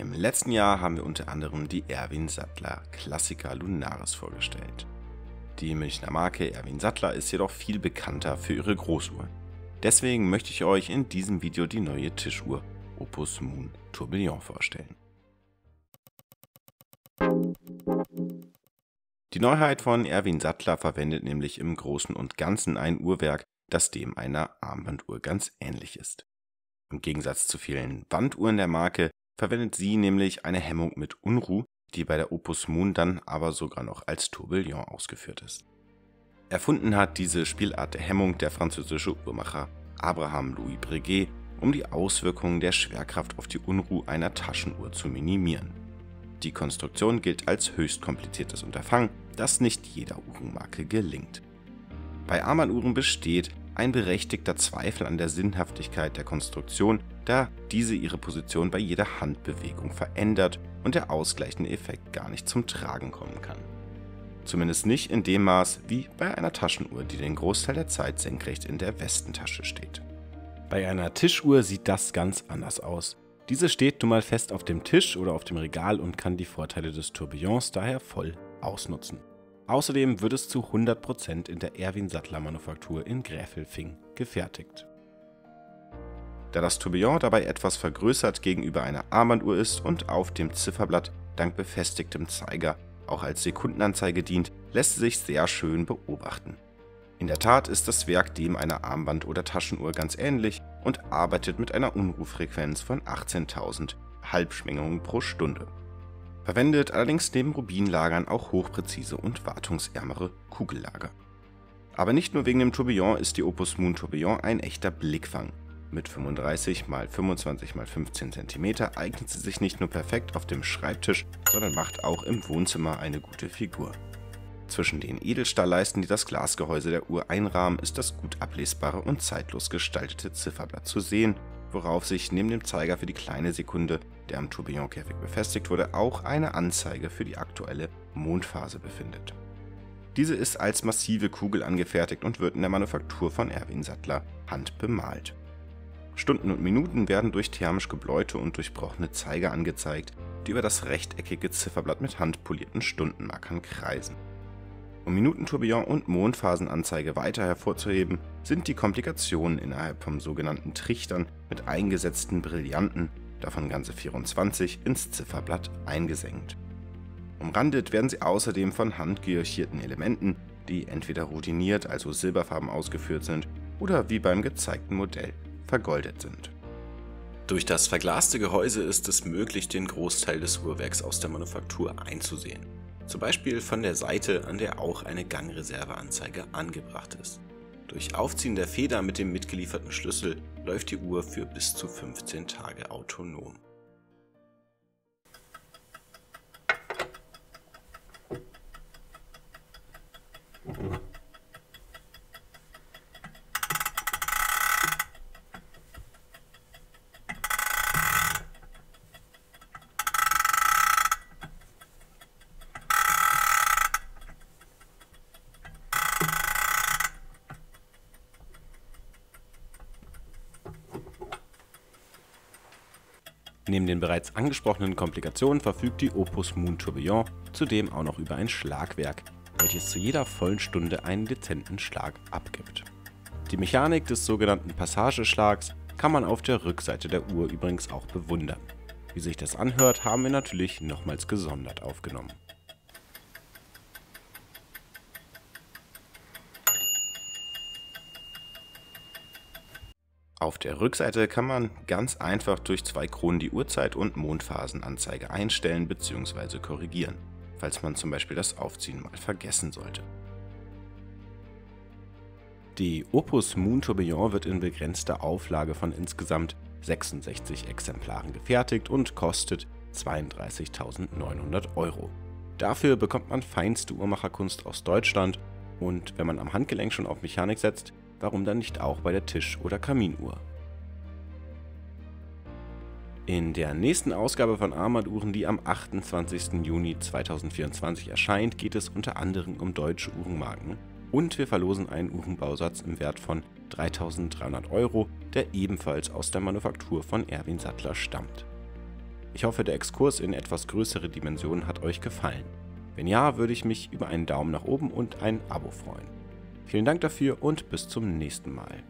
Im letzten Jahr haben wir unter anderem die Erwin Sattler Classica Lunaris vorgestellt. Die Münchner Marke Erwin Sattler ist jedoch viel bekannter für ihre Großuhren. Deswegen möchte ich euch in diesem Video die neue Tischuhr Opus Moon Tourbillon vorstellen. Die Neuheit von Erwin Sattler verwendet nämlich im Großen und Ganzen ein Uhrwerk, das dem einer Armbanduhr ganz ähnlich ist. Im Gegensatz zu vielen Wanduhren der Marke verwendet sie nämlich eine Hemmung mit Unruh, die bei der Opus Moon dann aber sogar noch als Tourbillon ausgeführt ist. Erfunden hat diese Spielart der Hemmung der französische Uhrmacher Abraham Louis Breguet, um die Auswirkungen der Schwerkraft auf die Unruh einer Taschenuhr zu minimieren. Die Konstruktion gilt als höchst kompliziertes Unterfangen, das nicht jeder Uhrenmarke gelingt. Bei Armbanduhren besteht ein berechtigter Zweifel an der Sinnhaftigkeit der Konstruktion, da diese ihre Position bei jeder Handbewegung verändert und der ausgleichende Effekt gar nicht zum Tragen kommen kann. Zumindest nicht in dem Maß wie bei einer Taschenuhr, die den Großteil der Zeit senkrecht in der Westentasche steht. Bei einer Tischuhr sieht das ganz anders aus. Diese steht nun mal fest auf dem Tisch oder auf dem Regal und kann die Vorteile des Tourbillons daher voll ausnutzen. Außerdem wird es zu 100% in der Erwin Sattler Manufaktur in Gräfelfing gefertigt. Da das Tourbillon dabei etwas vergrößert gegenüber einer Armbanduhr ist und auf dem Zifferblatt dank befestigtem Zeiger auch als Sekundenanzeige dient, lässt es sich sehr schön beobachten. In der Tat ist das Werk dem einer Armband- oder Taschenuhr ganz ähnlich und arbeitet mit einer Unruhfrequenz von 18.000 Halbschwingungen pro Stunde. Verwendet allerdings neben Rubinlagern auch hochpräzise und wartungsärmere Kugellager. Aber nicht nur wegen dem Tourbillon ist die Opus Moon Tourbillon ein echter Blickfang. Mit 35 x 25 x 15 cm eignet sie sich nicht nur perfekt auf dem Schreibtisch, sondern macht auch im Wohnzimmer eine gute Figur. Zwischen den Edelstahlleisten, die das Glasgehäuse der Uhr einrahmen, ist das gut ablesbare und zeitlos gestaltete Zifferblatt zu sehen, worauf sich neben dem Zeiger für die kleine Sekunde, der am Tourbillon-Käfig befestigt wurde, auch eine Anzeige für die aktuelle Mondphase befindet. Diese ist als massive Kugel angefertigt und wird in der Manufaktur von Erwin Sattler handbemalt. Stunden und Minuten werden durch thermisch gebläute und durchbrochene Zeiger angezeigt, die über das rechteckige Zifferblatt mit handpolierten Stundenmarkern kreisen. Um Minutentourbillon und Mondphasenanzeige weiter hervorzuheben, sind die Komplikationen innerhalb von sogenannten Trichtern mit eingesetzten Brillanten, davon ganze 24, ins Zifferblatt eingesenkt. Umrandet werden sie außerdem von handgejochierten Elementen, die entweder routiniert, also silberfarben ausgeführt sind, oder wie beim gezeigten Modell vergoldet sind. Durch das verglaste Gehäuse ist es möglich, den Großteil des Uhrwerks aus der Manufaktur einzusehen. Zum Beispiel von der Seite, an der auch eine Gangreserveanzeige angebracht ist. Durch Aufziehen der Feder mit dem mitgelieferten Schlüssel läuft die Uhr für bis zu 15 Tage autonom. Neben den bereits angesprochenen Komplikationen verfügt die Opus Moon Tourbillon zudem auch noch über ein Schlagwerk, welches zu jeder vollen Stunde einen dezenten Schlag abgibt. Die Mechanik des sogenannten Passageschlags kann man auf der Rückseite der Uhr übrigens auch bewundern. Wie sich das anhört, haben wir natürlich nochmals gesondert aufgenommen. Auf der Rückseite kann man ganz einfach durch zwei Kronen die Uhrzeit und Mondphasenanzeige einstellen bzw. korrigieren, falls man zum Beispiel das Aufziehen mal vergessen sollte. Die Opus Moon Tourbillon wird in begrenzter Auflage von insgesamt 66 Exemplaren gefertigt und kostet 32.900 €. Dafür bekommt man feinste Uhrmacherkunst aus Deutschland und wenn man am Handgelenk schon auf Mechanik setzt, warum dann nicht auch bei der Tisch- oder Kaminuhr? In der nächsten Ausgabe von Armbanduhren, die am 28. Juni 2024 erscheint, geht es unter anderem um deutsche Uhrenmarken und wir verlosen einen Uhrenbausatz im Wert von 3.300 €, der ebenfalls aus der Manufaktur von Erwin Sattler stammt. Ich hoffe, der Exkurs in etwas größere Dimensionen hat euch gefallen. Wenn ja, würde ich mich über einen Daumen nach oben und ein Abo freuen. Vielen Dank dafür und bis zum nächsten Mal.